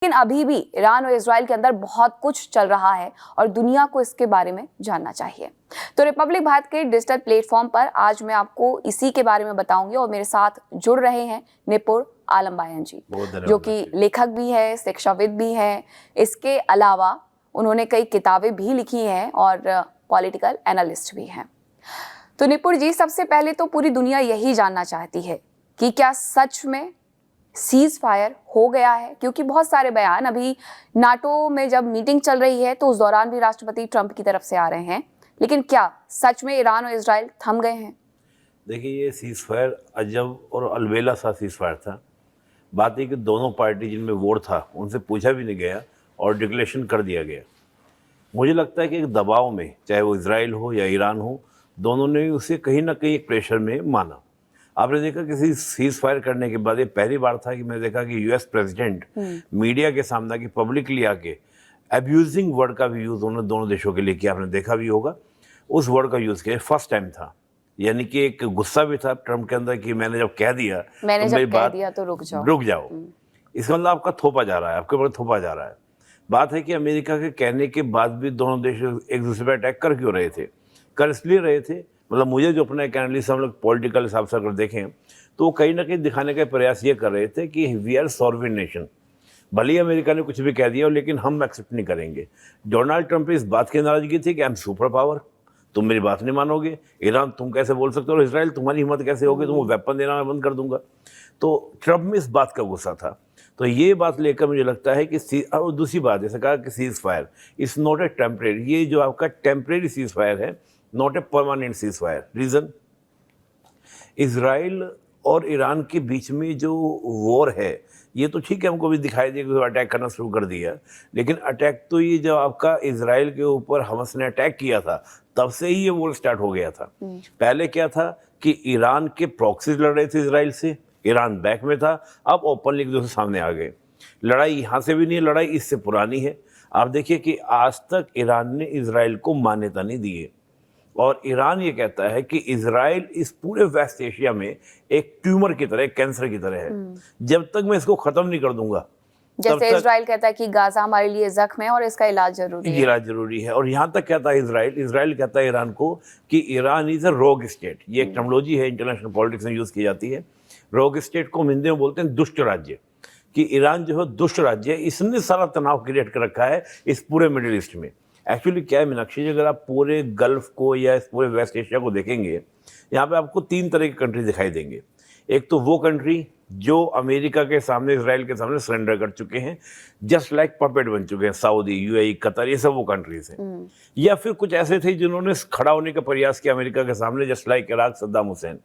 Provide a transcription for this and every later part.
लेकिन अभी भी ईरान और इजराइल के अंदर बहुत कुछ चल रहा है और दुनिया को इसके बारे में जानना चाहिए। तो रिपब्लिक भारत के डिजिटल प्लेटफॉर्म पर आज मैं आपको इसी के बारे में बताऊंगी और मेरे साथ जुड़ रहे हैं निपुण आलम बायन जी, जो कि लेखक भी है, शिक्षाविद भी है। इसके अलावा उन्होंने कई किताबें भी लिखी हैं और पॉलिटिकल एनालिस्ट भी हैं। तो निपुण जी, सबसे पहले तो पूरी दुनिया यही जानना चाहती है कि क्या सच में सीज फायर हो गया है, क्योंकि बहुत सारे बयान अभी नाटो में जब मीटिंग चल रही है तो उस दौरान भी राष्ट्रपति ट्रंप की तरफ से आ रहे हैं, लेकिन क्या सच में ईरान और इजराइल थम गए हैं? देखिए, ये सीज फायर अजब और अलबेला सा सीज फायर था। बात है कि दोनों पार्टी जिनमें वोट था उनसे पूछा भी नहीं गया और डिक्लेरेशन कर दिया गया। मुझे लगता है कि एक दबाव में, चाहे वो इजराइल हो या ईरान हो, दोनों ने उसे कहीं ना कहीं एक प्रेशर में माना। आपने देखा किसी सीज फायर करने के बाद ये पहली बार था कि मैंने देखा कि यूएस प्रेसिडेंट मीडिया के सामने कि पब्लिकली आके अब्यूजिंग वर्ड का भी यूज़ उन्होंने दोनों देशों के लिए किया। आपने देखा भी होगा, उस वर्ड का यूज़ किया, फर्स्ट टाइम था। यानी कि एक गुस्सा भी था ट्रम्प के अंदर कि मैंने जब कह दिया तो रुक जाओ। इसका मतलब आपका थोपा जा रहा है, आपके ऊपर थोपा जा रहा है। बात है कि अमेरिका के कहने के बाद भी दोनों देश एक दूसरे पर अटैक कर क्यों रहे थे? कर इसलिए रहे थे, मतलब मुझे जो अपना एक एनालिस्ट हम लोग पॉलिटिकल हिसाब से अगर देखें तो वो कहीं ना कहीं दिखाने का प्रयास ये कर रहे थे कि वी आर सॉवरेन नेशन। भले ही अमेरिका ने कुछ भी कह दिया लेकिन हम एक्सेप्ट नहीं करेंगे। डोनाल्ड ट्रंप इस बात की नाराजगी थी कि आई एम सुपर पावर, तुम मेरी बात नहीं मानोगे। ईरान तुम कैसे बोल सकते हो, और इसराइल तुम्हारी हिम्मत कैसे होगी, तुम वेपन देना मैं बंद कर दूंगा। तो ट्रंप में इस बात का गुस्सा था। तो ये बात लेकर मुझे लगता है कि और दूसरी बात जैसे कहा कि cease fire is not a temporary, ये जो आपका टेम्परेरी सीज फायर है, not a permanent cease fire. Reason, Israel और ईरान के बीच में जो वॉर है ये तो ठीक है, हमको भी दिखाई दिया कि अटैक करना शुरू कर दिया, लेकिन अटैक तो ये जब आपका इजराइल के ऊपर हमास ने अटैक किया था तब से ही ये वॉर स्टार्ट हो गया था। पहले क्या था कि ईरान के प्रॉक्सीज लड़ रहे थे इजराइल से, ईरान बैक में था, अब ओपनली एक दूसरे सामने आ गए। लड़ाई यहाँ से भी नहीं, लड़ाई इससे पुरानी है। आप देखिए कि आज तक ईरान ने इजराइल को मान्यता नहीं दी है, और ईरान ये कहता है कि इजराइल इस पूरे वेस्ट एशिया में एक ट्यूमर की तरह, कैंसर की तरह है। जब तक मैं इसको खत्म नहीं कर दूंगा, जैसे इजराइल कहता है कि गाजा हमारे लिए जख्म है और इसका इलाज जरूरी है। इलाज जरूरी है। और यहाँ तक कहता है इजराइल कहता है ईरान को कि ईरान इज अ रोग स्टेट। ये एक टर्मिनोलॉजी है, इंटरनेशनल पॉलिटिक्स में यूज की जाती है। रोग स्टेट को हिंदी में बोलते हैं दुष्ट राज्य, कि ईरान जो है दुष्ट राज्य है। इसने सारा तनाव क्रिएट कर रखा है इस पूरे मिडिल ईस्ट में। एक्चुअली क्या है मीनाक्षी जी, अगर आप पूरे गल्फ को या इस पूरे वेस्ट एशिया को देखेंगे, यहाँ पे आपको तीन तरह की कंट्री दिखाई देंगे। एक तो वो कंट्री जो अमेरिका के सामने, इजराइल के सामने सरेंडर कर चुके हैं, जस्ट लाइक पपेट बन चुके हैं, सऊदी, यूएई, कतर, ये सब वो कंट्रीज हैं। या फिर कुछ ऐसे थे जिन्होंने खड़ा होने का प्रयास किया अमेरिका के सामने, just like Iraq, Saddam Hussain.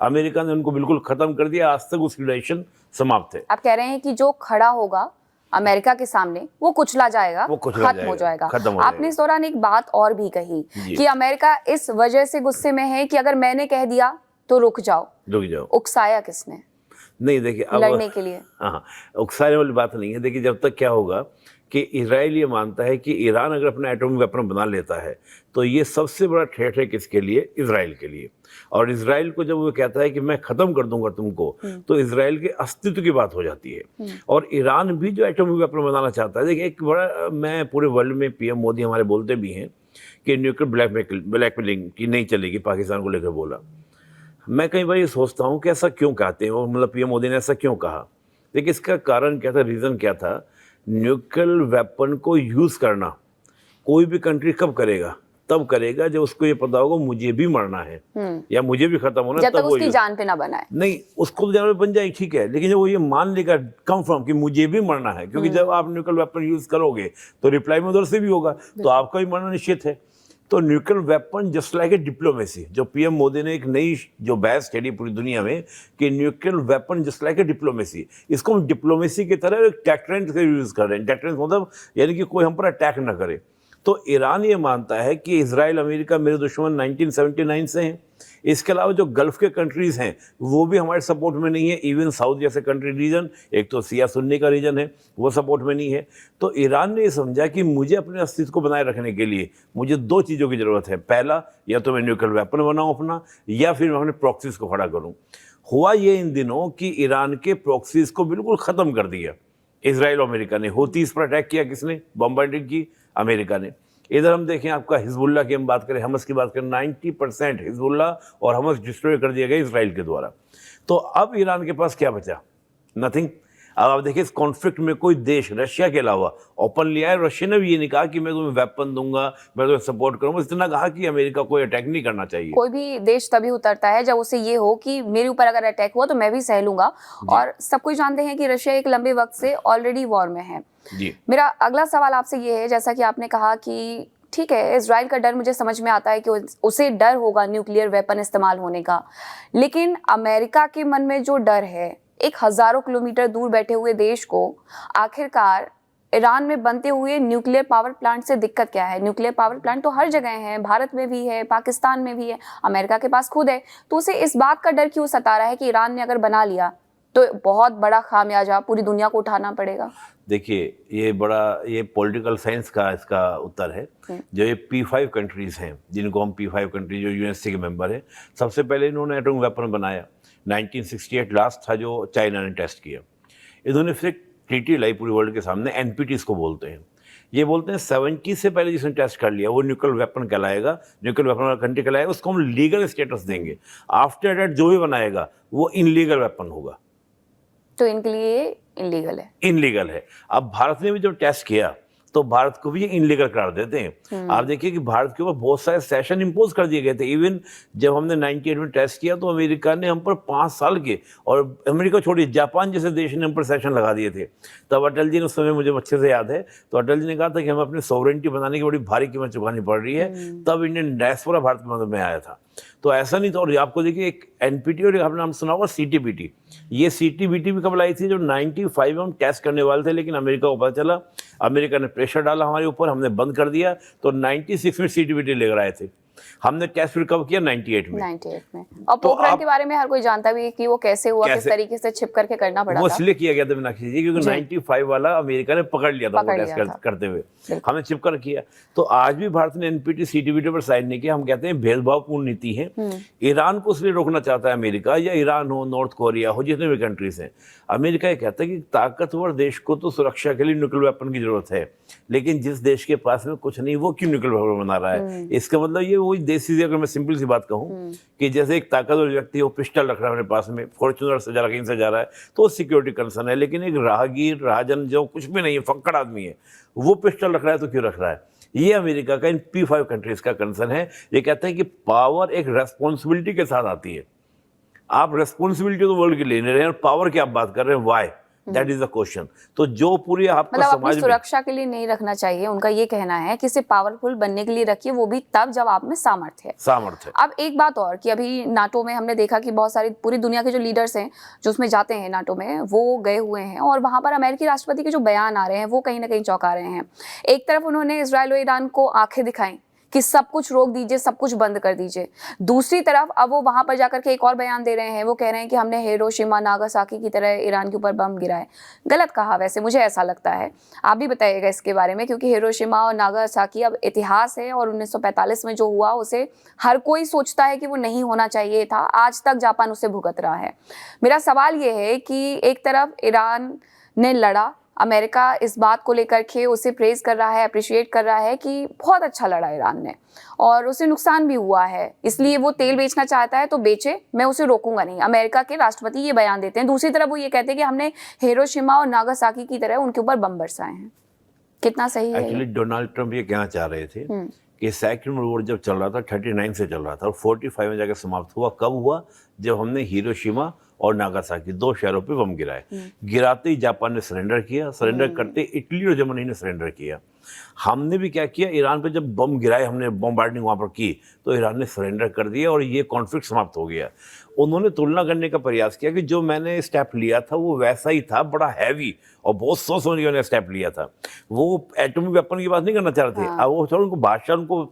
America ने उनको बिल्कुल खत्म कर दिया, आज तक उसकी रिलेशन समाप्त है। आप कह रहे हैं कि जो खड़ा होगा अमेरिका के सामने वो कुचला जाएगा, खत्म हो जाएगा। आपने इस दौरान एक बात और भी कही कि अमेरिका इस वजह से गुस्से में है कि अगर मैंने कह दिया तो रुक जाओ। उकसाया किसने? नहीं, देखिए अब लड़ने के लिए। हाँ, उकसाने वाली बात नहीं है। देखिए, जब तक क्या होगा कि इजराइल ये मानता है कि ईरान अगर अपना एटॉमिक वेपन बना लेता है तो ये सबसे बड़ा थ्रेट है किसके लिए? इजराइल के लिए। और इजराइल को जब वो कहता है कि मैं खत्म कर दूंगा तुमको, तो इजराइल के अस्तित्व की बात हो जाती है। और ईरान भी जो एटॉमिक वेपन बनाना चाहता है, देखिए एक बड़ा, मैं पूरे वर्ल्ड में पीएम मोदी हमारे बोलते भी हैं कि न्यूक्लियर ब्लैकमेलिंग की नहीं चलेगी, पाकिस्तान को लेकर बोला। मैं कई बार ये सोचता हूँ कि ऐसा क्यों कहते हैं, और मतलब पीएम मोदी ने ऐसा क्यों कहा। देखिए इसका कारण क्या था, रीज़न क्या था? न्यूक्लियर वेपन को यूज़ करना कोई भी कंट्री कब करेगा? तब करेगा जब उसको ये पता होगा मुझे भी मरना है या मुझे भी खत्म होना है। जब तक उसकी जान पे ना बनाए। नहीं, उसको तो जान पे बन जाए, ठीक है, लेकिन जब वो ये मान लेगा कंफर्म कि मुझे भी मरना है, क्योंकि जब आप न्यूक्लियर वेपन यूज़ करोगे तो रिप्लाई में उधर से भी होगा, तो आपका भी मरना निश्चित है। तो nuclear weapon just like a diplomacy, जो पीएम मोदी ने एक नई जो बहस छेड़ी पूरी दुनिया में कि nuclear weapon just like a diplomacy, इसको हम डिप्लोमेसी की तरह एक डेटरेंट से यूज़ कर रहे हैं। डेटरेंट मतलब यानी कि कोई हम पर अटैक ना करे। तो ईरान ये मानता है कि इजराइल, अमेरिका मेरे दुश्मन 1979 से हैं। इसके अलावा जो गल्फ के कंट्रीज़ हैं वो भी हमारे सपोर्ट में नहीं है। इवन साउथ जैसे कंट्री रीजन, एक तो सिया सुन्नी का रीजन है, वो सपोर्ट में नहीं है। तो ईरान ने ये समझा कि मुझे अपने अस्तित्व को बनाए रखने के लिए मुझे दो चीज़ों की ज़रूरत है। पहला, या तो मैं न्यूक्लियर वेपन बनाऊँ अपना, या फिर मैं अपने प्रॉक्सीज को खड़ा करूँ। हुआ ये इन दिनों कि ईरान के प्रॉक्सीज को बिल्कुल ख़त्म कर दिया। इजराइल और अमेरिका ने। हूतीस पर अटैक किया किसने, बॉम्बार्डिंग की, अमेरिका ने। इधर हम देखें आपका हिजबुल्ला की हम बात करें, हमस की बात करें, 90% हिजबुल्ला और हमस डिस्ट्रॉय कर दिया गया इजराइल के द्वारा। तो अब ईरान के पास क्या बचा, नथिंग। अब आप देखिए इस कॉन्फ्लिक्ट में कोई देश रशिया के अलावा ओपन लिया है, रशिया ने भी ये नहीं कहा कि मैं तुम्हें वेपन दूंगा, मैं तुम्हें सपोर्ट करूंगा, इतना कहा कि अमेरिका को अटैक नहीं करना चाहिए। कोई भी देश तभी उतरता है जब उसे ये हो कि मेरे ऊपर अगर अटैक हुआ तो मैं भी सह लूंगा। और सब कोई जानते हैं कि रशिया एक लंबे वक्त से ऑलरेडी वॉर में है। जी। मेरा अगला सवाल आपसे ये है, जैसा कि आपने कहा कि ठीक है, इजराइल का डर मुझे समझ में आता है कि उसे डर होगा न्यूक्लियर वेपन इस्तेमाल होने का, लेकिन अमेरिका के मन में जो डर है, एक हजारों किलोमीटर दूर बैठे हुए देश को आखिरकार ईरान में बनते हुए न्यूक्लियर पावर प्लांट से दिक्कत क्या है? न्यूक्लियर पावर प्लांट तो हर जगह है, भारत में भी है, पाकिस्तान में भी है, अमेरिका के पास खुद है, तो उसे इस बात का डर क्यों सता रहा है कि ईरान ने अगर बना लिया तो बहुत बड़ा खामियाजा पूरी दुनिया को उठाना पड़ेगा? देखिए ये पॉलिटिकल साइंस का इसका उत्तर है। जो ये P5 कंट्रीज हैं, जिनको हम P5 कंट्री जो यूएनएससी के मेंबर हैं, सबसे पहले इन्होंने एटॉमिक वेपन बनाया। 1968 लास्ट था जो चाइना ने टेस्ट किया। इन्होंने फिर ट्रीटी लाई पूरी वर्ल्ड के सामने, एनपीटी इसको बोलते हैं। ये बोलते हैं 70 से पहले जिसने टेस्ट कर लिया वो न्यूक्लियर वेपन कहलाएगा, न्यूक्लियर वेपन वाला कंट्री कहलाएगा, उसको हम लीगल स्टेटस देंगे। आफ्टर दैट जो भी बनाएगा वो इनलीगल वेपन होगा। तो इनके लिए इनलीगल है। इनलीगल है। अब भारत ने भी जब टेस्ट किया तो भारत को भी ये इनलीगल करार देते हैं। आप देखिए कि भारत के ऊपर बहुत सारे सेशन इम्पोज कर दिए गए थे। इवन जब हमने 98 में टेस्ट किया तो अमेरिका ने हम पर 5 साल के, और अमेरिका छोड़िए जापान जैसे देश ने हम पर सेशन लगा दिए थे। तब अटल जी ने, उस समय मुझे अच्छे से याद है, तो अटल जी ने कहा था कि हमें अपनी सॉवरेनिटी बनाने की बड़ी भारी कीमत चुकानी पड़ रही है। तब इंडियन डायस्पोरा भारत के मदद में आया था। तो ऐसा नहीं था। और आपको देखिए एक एनपीटी और आपने नाम सुना होगा सीटीबीटी। ये सीटीबीटी भी कब लाई थी, जब 95 में हम टेस्ट करने वाले थे, लेकिन अमेरिका को पता चला, अमेरिका ने प्रेशर डाला हमारे ऊपर, हमने बंद कर दिया। तो 96 में सीटीबीटी लेकर आए थे। हमने टेस्ट फिर कब किया, 98 में। और पोखरण के बारे में हर कोई जानता भी है कि वो कैसे हुआ, किस तरीके से छिप करके करना पड़ा वो था। इसलिए किया गया था मीनाक्षी जी क्योंकि 95 वाला अमेरिका ने पकड़ लिया था वो टेस्ट करते हुए, हमने छिप कर किया। तो आज भी भारत ने एनपीटी सीटीबीटी पर साइन नहीं किया। हम कहते हैं भेदभावपूर्ण नीति है। ईरान को इसलिए रोकना चाहता है अमेरिका, या ईरान हो, नॉर्थ कोरिया हो, जितने भी कंट्रीज हैं। अमेरिका ये कहता है कि ताकतवर देश को तो सुरक्षा के लिए न्यूक्लियर वेपन की जरूरत है, लेकिन जिस देश के पास में कुछ नहीं वो क्यों न्यूक्लियर वेपन बना रहा है। इसका मतलब ये वही देसी, अगर मैं सिंपल सी बात कहूँ कि जैसे एक ताकतवर व्यक्ति वो पिस्टल रख रहा है अपने पास में, फॉर्च्यूनर से जा रहा, कहीं से जा रहा है, तो सिक्योरिटी कंसर्न है। लेकिन एक राहगीर, राहजन जो कुछ भी नहीं है, फक्कड़ आदमी है, वो पिस्टल रख रहा है तो क्यों रख रहा है? ये अमेरिका का इन P5 कंट्रीज का कंसर्न है। ये कहते हैं कि पावर एक रेस्पॉन्सिबिलिटी के साथ आती है। आप रेस्पॉन्सिबिलिटी तो वर्ल्ड की ले रहे हैं, और पावर की आप बात कर रहे हैं, Y? That is the question. तो जो पूरी आपका मतलब समाज अपनी सुरक्षा के लिए नहीं रखना चाहिए, उनका ये कहना है कि इसे पावरफुल बनने के लिए रखिए, वो भी तब जब आप में सामर्थ्य है। अब एक बात और कि अभी नाटो में हमने देखा कि बहुत सारी पूरी दुनिया के जो लीडर्स हैं जो उसमें जाते हैं नाटो में, वो गए हुए हैं, और वहां पर अमेरिकी राष्ट्रपति के जो बयान आ रहे हैं वो कहीं ना कहीं चौंका रहे हैं। एक तरफ उन्होंने इजराइल और ईरान को आंखें दिखाई कि सब कुछ रोक दीजिए, सब कुछ बंद कर दीजिए। दूसरी तरफ अब वो वहां पर जाकर के एक और बयान दे रहे हैं, वो कह रहे हैं कि हमने हिरोशिमा नागासाकी की तरह ईरान के ऊपर बम गिराए। गलत कहा वैसे, मुझे ऐसा लगता है, आप भी बताइएगा इसके बारे में, क्योंकि हिरोशिमा और नागासाकी अब इतिहास है, और 1945 में जो हुआ उसे हर कोई सोचता है कि वो नहीं होना चाहिए था। आज तक जापान उसे भुगत रहा है। मेरा सवाल ये है कि एक तरफ ईरान ने लड़ा, अमेरिका इस बात को लेकर के उसे प्रेज कर रहा है, अप्रिशिएट कर रहा है कि बहुत अच्छा लड़ा ईरान ने, और उसे नुकसान भी हुआ है, इसलिए वो तेल बेचना चाहता है तो बेचे, मैं उसे रोकूंगा नहीं। अमेरिका के राष्ट्रपति ये बयान देते हैं। दूसरी तरफ वो ये कहते हैं कि हमने हिरोशिमा और नागासाकी की तरह उनके ऊपर बम बरसाए हैं। कितना सही है? एक्चुअली डोनाल्ड ट्रंप ये कहना चाह रहे थे कि सेकंड वर्ल्ड वॉर जब चल रहा था 39 से चल रहा था, और 45 में जाकर समाप्त हुआ। कब हुआ? जब हमने हिरोशिमा और नागासाकी 2 शहरों पे बम गिराए। गिराते ही जापान ने सरेंडर किया, सरेंडर करते इटली और जर्मनी ने सरेंडर किया। हमने भी क्या किया, ईरान पे जब बम गिराए, हमने बॉम्बार्डिंग वहाँ पर की, तो ईरान ने सरेंडर कर दिया और ये कॉन्फ्लिक्ट समाप्त हो गया। उन्होंने तुलना करने का प्रयास किया कि जो मैंने स्टेप लिया था वो वैसा ही था, बड़ा हैवी और बहुत सोच समझ के मैंने स्टेप लिया था। वो एटॉमिक वेपन की बात नहीं करना चाह रहे थे। अब वो थोड़ा उनको भाषा, उनको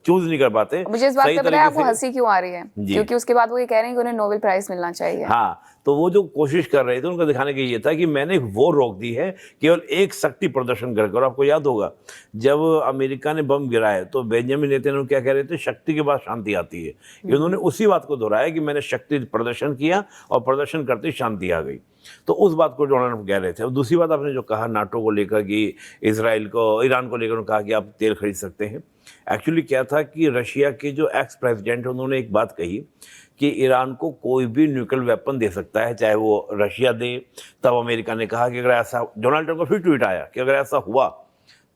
चूज नहीं कर पाते। मुझे इस बात सही पे पता है तरीके आपको से। हंसी क्यों आ रही है, जी। क्योंकि उसके बाद वो ये कह रहे हैं कि उन्हें नोबेल प्राइज मिलना चाहिए। हाँ, तो वो जो कोशिश कर रहे थे उनको दिखाने के ये था कि मैंने एक वो रोक दी है केवल एक शक्ति प्रदर्शन करके। और आपको याद होगा जब अमेरिका ने बम गिराए तो बेंजामिन नेतन्याहू क्या कह रहे थे, शक्ति के बाद शांति आती है। इन्होंने उसी बात को दोहराया कि मैंने शक्ति प्रदर्शन किया और प्रदर्शन करते शांति आ गई। तो उस बात को डोनाल्ड ट्रंप कह रहे थे। और दूसरी बात आपने जो कहा नाटो को लेकर कि ईरान को लेकर उन्होंने कहा कि आप तेल खरीद सकते हैं। एक्चुअली क्या था कि रशिया के जो एक्स प्रेसिडेंट है उन्होंने एक बात कही कि ईरान को कोई भी न्यूक्लियर वेपन दे सकता है, चाहे वो रशिया दे। तब अमेरिका ने कहा कि अगर ऐसा, डोनाल्ड ट्रंप का फिर ट्वीट आया कि अगर ऐसा हुआ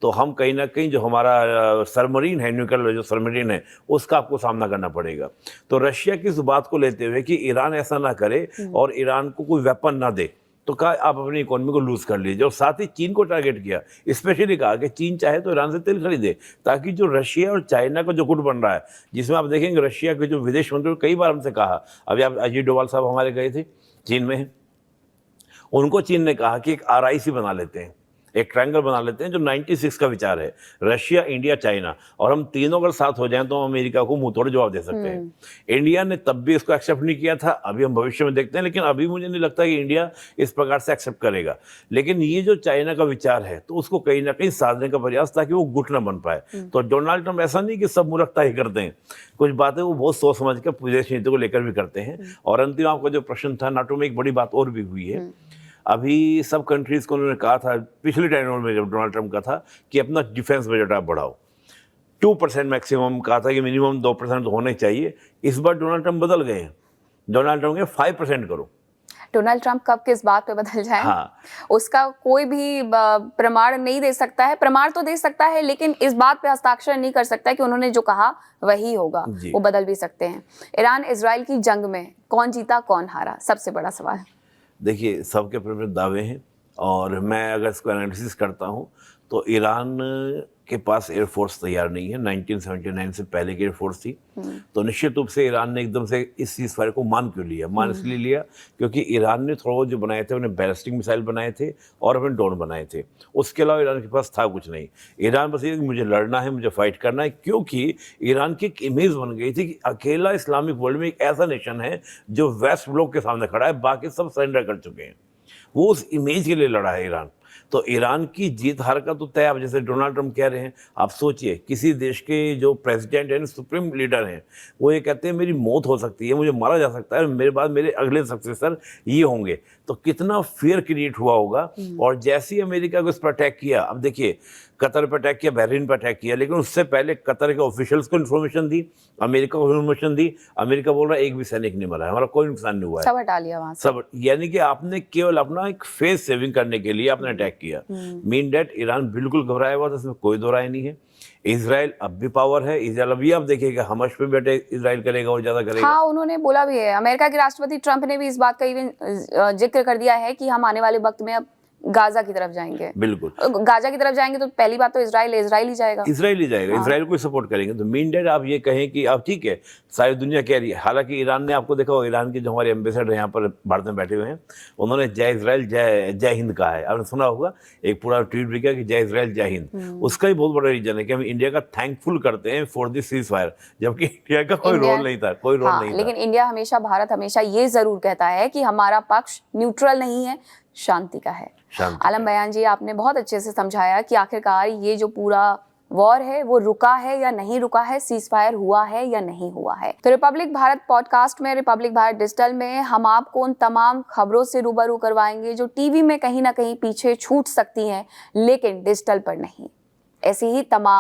तो हम कहीं ना कहीं जो हमारा सबमरीन है, न्यूक्लियर जो सबमरीन है, उसका आपको सामना करना पड़ेगा। तो रशिया की इस बात को लेते हुए कि ईरान ऐसा ना करे और ईरान को कोई वेपन ना दे, तो कहा आप अपनी इकोनॉमी को लूज कर लीजिए। और साथ ही चीन को टारगेट किया, स्पेशली कहा कि चीन चाहे तो ईरान से तेल खरीदे, ताकि जो रशिया और चाइना का जो गुट बन रहा है, जिसमें आप देखेंगे रशिया के जो विदेश मंत्री कई बार हमसे कहा, अभी आप अजीत डोभाल साहब हमारे गए थे चीन में, उनको चीन ने कहा कि एक RIC बना लेते हैं, एक ट्रायंगल बना लेते हैं जो 96 का विचार है, रशिया, इंडिया, चाइना, और हम तीनों अगर साथ हो जाएं तो हम अमेरिका को मुंह तोड़ जवाब दे सकते हैं। इंडिया ने तब भी इसको एक्सेप्ट नहीं किया था, अभी हम भविष्य में देखते हैं, लेकिन अभी मुझे नहीं लगता कि इंडिया इस प्रकार से एक्सेप्ट करेगा। लेकिन ये जो चाइना का विचार है तो उसको कहीं ना कहीं साधने का प्रयास, ताकि वो गुट ना बन पाए। तो डोनाल्ड ट्रंप ऐसा नहीं कि सब मूर्खता ही करते हैं, कुछ बातें वो बहुत सोच समझ कर विदेश नीति को लेकर भी करते हैं। और अंतिम आपका जो प्रश्न था, नाटो में एक बड़ी बात और भी हुई है। अभी सब कंट्रीज को उन्होंने कहा था पिछले टाइम में जब डोनाल्ड ट्रंप का था कि अपना डिफेंस बजट आप बढ़ाओ, 2% मैक्सिमम कहा था कि मिनिमम 2% तो होने चाहिए। इस बार डोनाल्ड ट्रंप बदल गए हैं, डोनाल्ड ट्रंप के 5% करो। डोनाल्ड ट्रंप कब किस बात पे बदल जाए, हाँ, उसका कोई भी प्रमाण नहीं दे सकता है। प्रमाण तो दे सकता है, लेकिन इस बात पे हस्ताक्षर नहीं कर सकता है कि उन्होंने जो कहा वही होगा। वो बदल भी सकते हैं। ईरान इजराइल की जंग में कौन जीता कौन हारा, सबसे बड़ा सवाल। देखिए सबके अपने दावे हैं, और मैं अगर इसको एनालिसिस करता हूँ तो ईरान के पास एयरफोर्स तैयार नहीं है। 1979 से पहले की एयरफोर्स थी। तो निश्चित रूप से ईरान ने एकदम से इस सीज़फायर को मान क्यों लिया? मान इसलिए लिया क्योंकि ईरान ने थोड़ा बहुत जो बनाए थे, उन्हें बैलिस्टिक मिसाइल बनाए थे और अपने ड्रोन बनाए थे। उसके अलावा ईरान के पास था कुछ नहीं। ईरान बस ये कि मुझे लड़ना है, मुझे फाइट करना है, क्योंकि ईरान की एक इमेज बन गई थी कि अकेला इस्लामिक वर्ल्ड में एक ऐसा नेशन है जो वेस्ट ब्लॉक के सामने खड़ा है, बाकी सब सरेंडर कर चुके हैं। वो उस इमेज के लिए लड़ा है ईरान। तो ईरान की जीत हार का तो तय, अब जैसे डोनाल्ड ट्रंप कह रहे हैं, आप सोचिए किसी देश के जो प्रेसिडेंट हैं, सुप्रीम लीडर हैं, वो ये कहते हैं मेरी मौत हो सकती है, मुझे मारा जा सकता है, मेरे बाद मेरे अगले सक्सेसर ये होंगे, तो कितना फियर क्रिएट हुआ होगा। और जैसे ही अमेरिका को इस पर अटैक किया, अब देखिए कतर पर अटैक किया, बहरीन पर अटैक किया, लेकिन उससे पहले कतर के ऑफिशियल्स को इन्फॉर्मेशन दी, अमेरिका को इन्फॉर्मेशन दी। अमेरिका बोल रहा है एक भी सैनिक नहीं मरा है, हमारा कोई नुकसान नहीं हुआ है, सब हटा लिया वहां से। सब। यानी कि आपने केवल अपना एक फेस सेविंग करने के लिए आपने अटैक किया। मीन डेट ईरान बिल्कुल घबराया हुआ था, इसमें कोई दो राय नहीं है। इजराइल अब भी पावर है, इजराइल अब ये आप देखिएगा हमश पे भी अटैक इजराइल करेगा और ज्यादा करेगा। हाँ, उन्होंने बोला भी है, अमेरिका के राष्ट्रपति ट्रंप ने भी इस बात का इवन जिक्र कर दिया है कि हम आने वाले वक्त में अब गाजा की तरफ जाएंगे। बिल्कुल, गाजा की तरफ जाएंगे तो पहली बात तो इजराइल ही जाएगा, इजराइल ही जाएगा। इजराइल को सपोर्ट करेंगे। तो मीन डेट आप ये कहें कि अब ठीक है, सारी दुनिया कह रही है। हालांकि ईरान ने, आपको देखा हो, ईरान के जो हमारे एम्बेसडर यहाँ पर भारत में बैठे हुए हैं, उन्होंने जय इजराइल जय हिंद कहा है। आपने सुना होगा, एक पूरा ट्वीट भी किया कि जय इजराइल जय हिंद। उसका ही बहुत बड़ा रीजन है कि हम इंडिया का थैंकफुल करते हैं फॉर दिस सीज फायर, जबकि इंडिया का कोई रोल नहीं था, कोई रोल नहीं था। लेकिन इंडिया हमेशा, भारत हमेशा ये जरूर कहता है कि हमारा पक्ष न्यूट्रल नहीं है, शांति का है। आलम बयान जी, आपने बहुत अच्छे से समझाया कि आखिरकार ये जो पूरा वॉर है वो रुका है या नहीं रुका है, सीज फायर हुआ है या नहीं हुआ है। तो रिपब्लिक भारत पॉडकास्ट में, रिपब्लिक भारत डिजिटल में हम आपको उन तमाम खबरों से रूबरू करवाएंगे जो टीवी में कहीं ना कहीं पीछे छूट सकती हैं, लेकिन डिजिटल पर नहीं। ऐसी ही तमाम